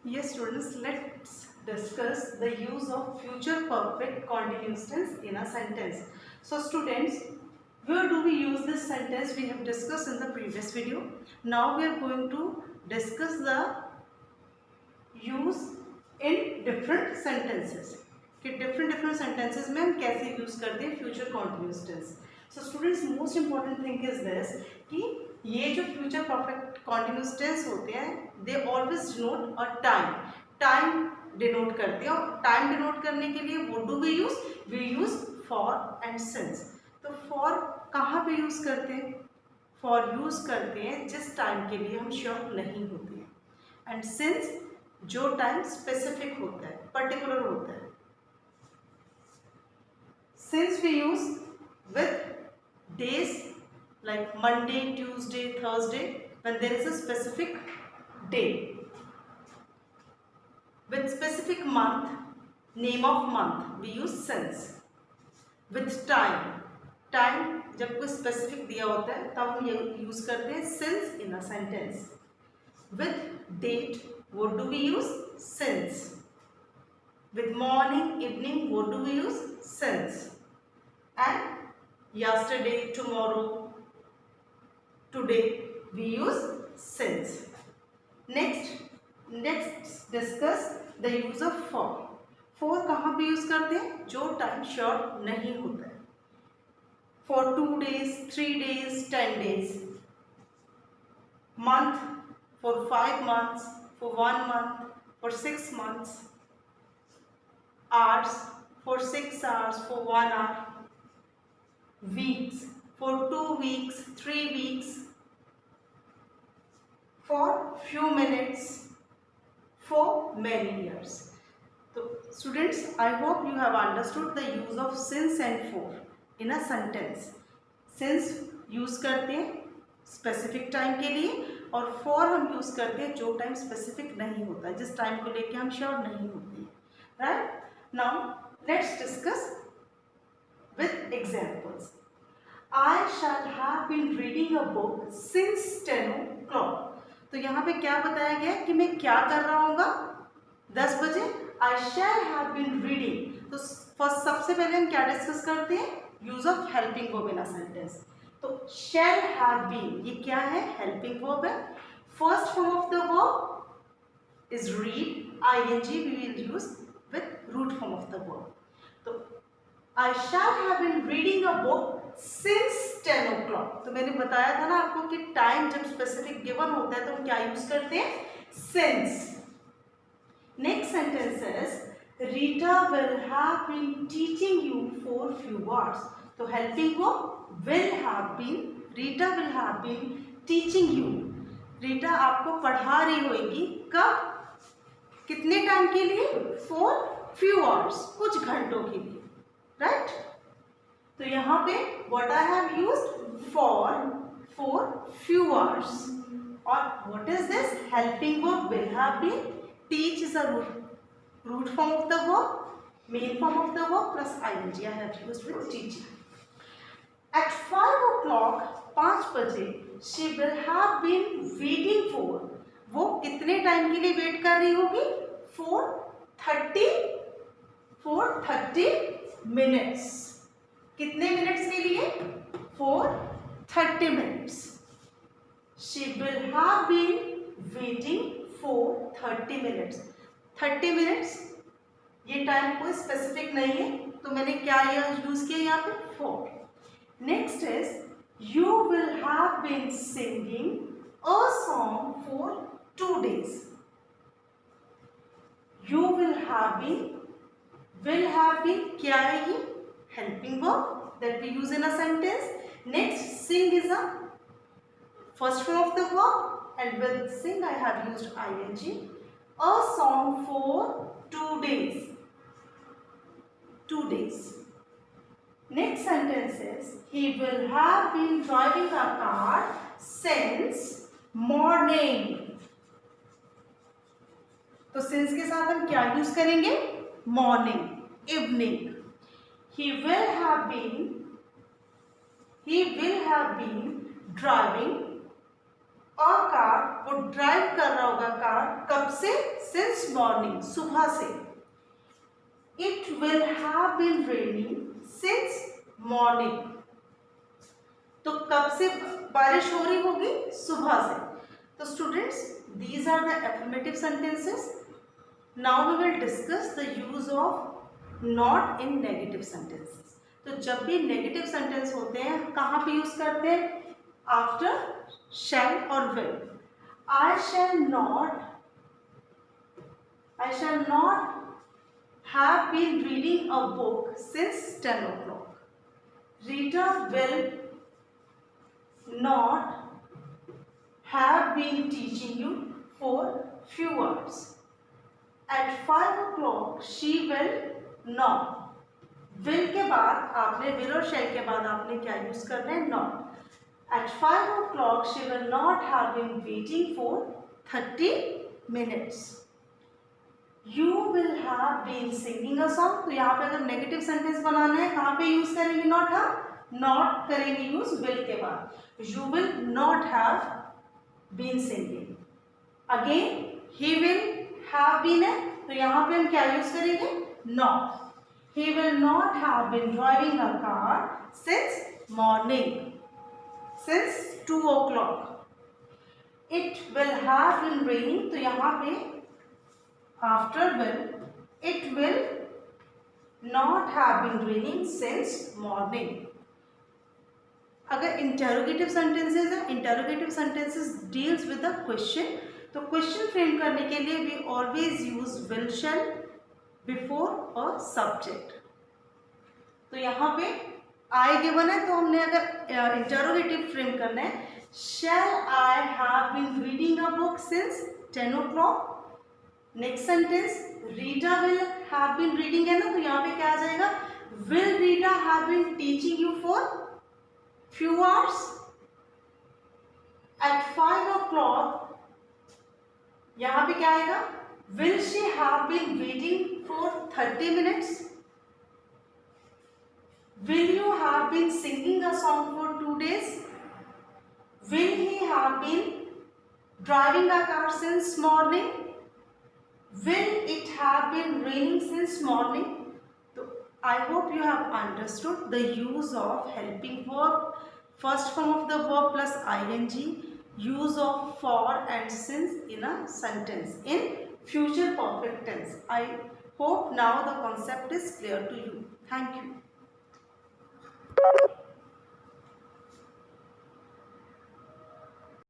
Yes, students, let's discuss the use of future perfect continuous tense in a sentence. So, students, where do we use this sentence? We have discussed in the previous video. Now we are going to discuss the use in different sentences. कि different sentences में हम कैसे use करते हैं future continuous tense. So, students, most important thing is this कि ये जो future perfect continuous tense होते हैं they always denote a time denote करते हैं और time denote करने के लिए what do we use for and since. तो for कहाँ पे use करते हैं? For use करते हैं जिस time के लिए हम sure नहीं होते हैं and since जो टाइम स्पेसिफिक होता है पर्टिकुलर होता है. Since we use with days like Monday Tuesday Thursday when there is a specific day. With specific month name of month we use since. With time जब कोई specific दिया होता है तब हम ये यूज करते हैं since in a sentence. With date what do we use? Since. With morning, evening, what do we use? Since. And yesterday, tomorrow, today, we use since. Next discuss the use of for. For कहाँ पे use करते हैं? जो time sure नहीं होता है. For 2 days, 3 days, 10 days. Month for 5 months. For 1 month, for 6 months, hours for 6 hours, for 1 hour, weeks for 2 weeks, 3 weeks, for few minutes, for many years. So students, I hope you have understood the use of since and for in a sentence. Since use करते हैं specific time के लिए और for हम use करते हैं जो time specific नहीं होता है, जिस टाइम को लेके हम श्योर नहीं होते हैं. Right. Now let's discuss with examples. I shall have been reading a book since 10 o'clock. तो यहाँ पे क्या बताया गया है कि मैं क्या कर रहा हूँगा 10 बजे. आई शैल हैव बीन रीडिंग. तो फर्स्ट सबसे पहले हम क्या डिस्कस करते हैं? Use of helping verb in a sentence. तो shall have been ये क्या है? हेल्पिंग वर्ब है. First form of the verb is read. ing we will use with root form of the verb. तो I shall have been reading a book since 10 o'clock. तो मैंने बताया था ना आपको कि टाइम जब स्पेसिफिक गिवन होता है तो हम क्या यूज करते हैं? since. Next sentence is Rita will have been teaching you for few hours. तो helping verb will have been. Rita will have been teaching you. Rita आपको पढ़ा रही होगी कब? कितने टाइम के लिए? for few hours, कुछ घंटों के लिए. राइट. तो यहाँ पे what I have used for few hours. और what is this? helping verb will have been. teach is a root form of the verb, main form of the verb plus ing I have used with teaching. At 5 o'clock, 5 बजे, she will have been waiting for. वो कितने time के लिए wait कर रही होगी? for 30 minutes. कितने minutes के लिए? for 30 minutes. She will have been waiting for 30 minutes. 30 minutes ये टाइम कोई स्पेसिफिक नहीं है तो मैंने क्या यूज किया यहाँ पे? for. Next is you will have been singing a song for 2 days. You will have been क्या है ये? helping verb that we use in a sentence. Next, sing is a first form of the verb and with sing I have used ing. A song for 2 days. 2 days. Next sentence is he will have been driving a car since morning. तो since के साथ हम क्या use करेंगे? morning, evening. He will have been driving a car. वो drive कर रहा होगा कार कब से? सिंस मॉर्निंग, सुबह से. It will have been raining since morning. तो कब से बारिश हो रही होगी? सुबह से. तो students, these are the affirmative sentences. Now we will discuss the use of not in negative sentences. तो जब भी नेगेटिव सेंटेंस होते हैं कहाँ पे यूज करते हैं? आफ्टर shall और will. I shall not have been reading a book since 10 o'clock. Rita will not have been teaching you for few hours. At 5 o'clock she will not. will के बाद आपने will और shall के बाद आपने क्या use करना है? not. At 5 o'clock she will not have been waiting for 30 minutes. You will have been singing a song. तो यहाँ पे अगर नेगेटिव सेंटेंस बनाना है कहाँ पे यूज करेंगे? नॉट. हम नॉट करेंगे यूज will के बाद. You will not have been singing. Again he will have been है तो यहाँ पे हम क्या यूज करेंगे? not. He will not have been driving a car since morning, since 2 o'clock. It will have been raining तो यहाँ पे after will, it will not have been raining since morning. अगर इंटेरोगेटिव सेंटेंसेज है, interrogative sentences deals with the question. तो question frame करने के लिए we always use will shall before a subject. तो यहाँ पे आई गिवन है तो हमने अगर इंटेरोगेटिव फ्रेम करना है, shall I have been reading a book since 10 o'clock. Next sentence Rita will have been reading है ना तो यहाँ पे क्या आ जाएगा? Will Rita have been teaching you for few hours. At 5 o'clock यहाँ पे क्या आएगा? Will she have been waiting for 30 minutes? Will you have been singing a song for 2 days? Will he have been driving a car since morning? Will it have been raining since morning? So I hope you have understood the use of helping verb, first form of the verb plus ing, use of for and since in a sentence in future perfect tense. I hope now the concept is clear to you. Thank you.